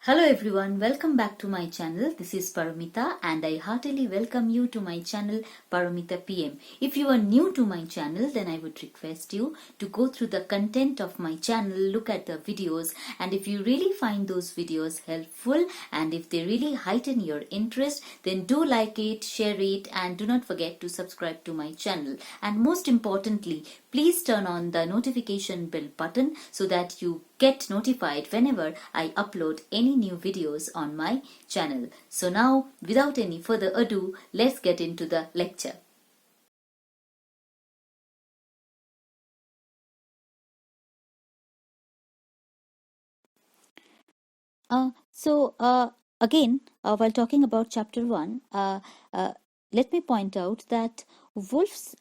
Hello everyone, welcome back to my channel. This is Paramita and I heartily welcome you to my channel Paramita PM. If you are new to my channel, then I would request you to go through the content of my channel, look at the videos, and if you really find those videos helpful and if they really heighten your interest, then do like it, share it, and do not forget to subscribe to my channel. And most importantly, please turn on the notification bell button so that you get notified whenever I upload any new videos on my channel. So now, without any further ado, let's get into the lecture. Again, while talking about chapter 1, let me point out that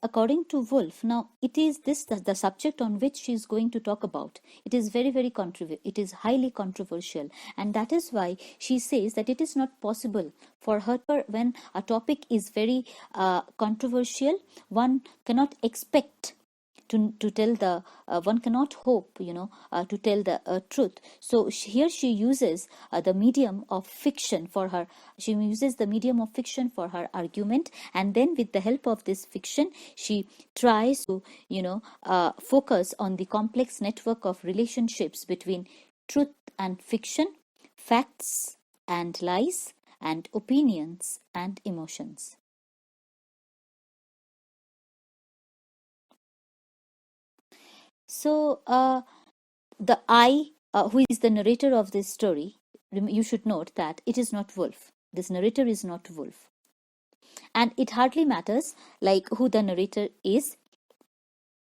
according to Woolf, now it is this the subject on which she is going to talk about. It is very controversial. It is highly controversial, and that is why she says that it is not possible for her when a topic is very controversial. One cannot expect to tell the one cannot hope to tell the truth. So here she uses the medium of fiction for her argument, and then with the help of this fiction she tries to focus on the complex network of relationships between truth and fiction, facts and lies, and opinions and emotions. So the I, who is the narrator of this story, you should note that it is not Woolf. This narrator is not Woolf. And it hardly matters like who the narrator is,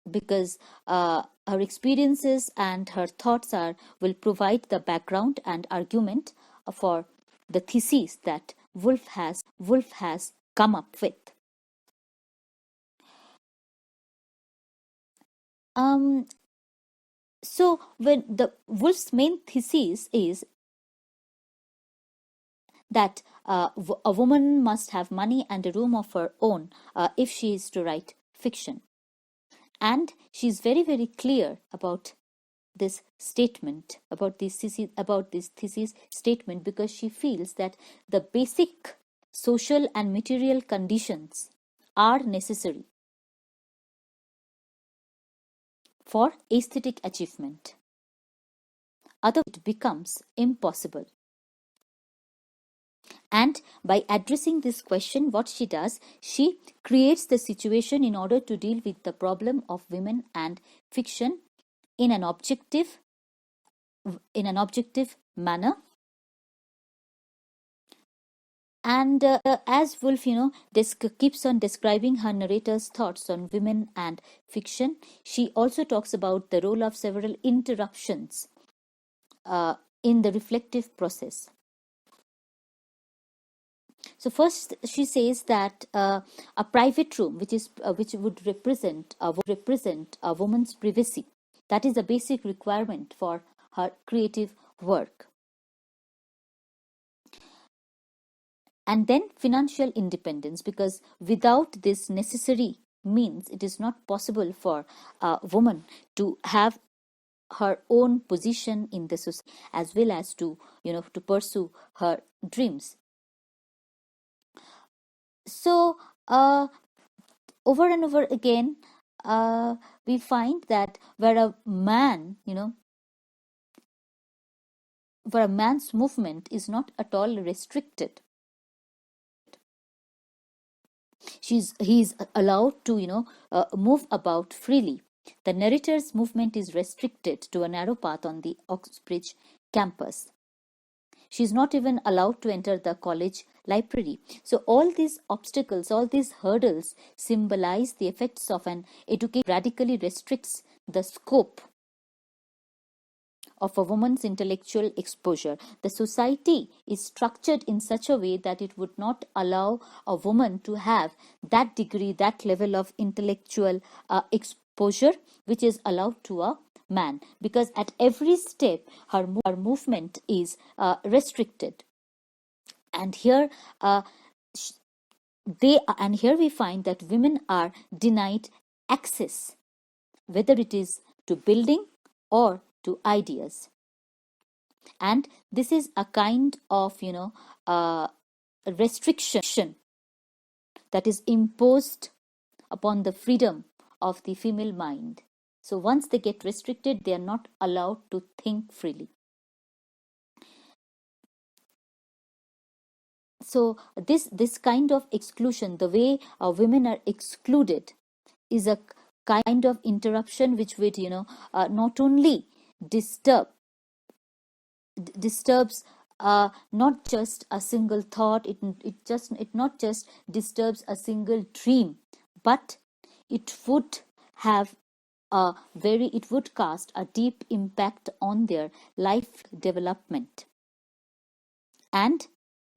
because her experiences and her thoughts will provide the background and argument for the thesis that Woolf has come up with. So when the Woolf's main thesis is that a woman must have money and a room of her own if she is to write fiction. And she is very clear about this statement, about this thesis statement, because she feels that the basic social and material conditions are necessary for aesthetic achievement. Otherwise, it becomes impossible. And by addressing this question, what she does, she creates the situation in order to deal with the problem of women and fiction in an objective manner. And as Woolf, keeps on describing her narrator's thoughts on women and fiction, she also talks about the role of several interruptions in the reflective process. So first, she says that a private room, which would represent a woman's privacy, that is a basic requirement for her creative work. And then financial independence, because without this necessary means, it is not possible for a woman to have her own position in the society as well as to pursue her dreams. So over and over again, we find that where a man's movement is not at all restricted, he is allowed to move about freely. The narrator's movement is restricted to a narrow path on the Oxbridge campus. She is not even allowed to enter the college library. So all these obstacles, all these hurdles symbolize the effects of an education radically restricts the scope of a woman's intellectual exposure. The society is structured in such a way that it would not allow a woman to have that degree, that level of intellectual exposure which is allowed to a man, because at every step her movement is restricted. And here we find that women are denied access, whether it is to building or to ideas. And this is a kind of restriction that is imposed upon the freedom of the female mind. So once they get restricted, they are not allowed to think freely. So this kind of exclusion, the way women are excluded, is a kind of interruption which would not only disturbs not just a single thought, it not just disturbs a single dream, but it would have it would cast a deep impact on their life development and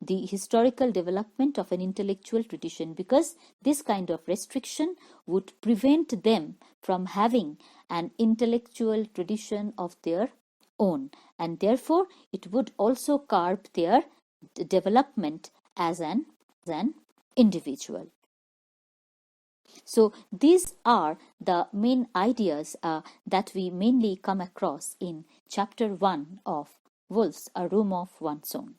the historical development of an intellectual tradition, because this kind of restriction would prevent them from having an intellectual tradition of their own, and therefore it would also curb their development as an individual. So these are the main ideas that we mainly come across in chapter 1 of Woolf's A Room of One's Own.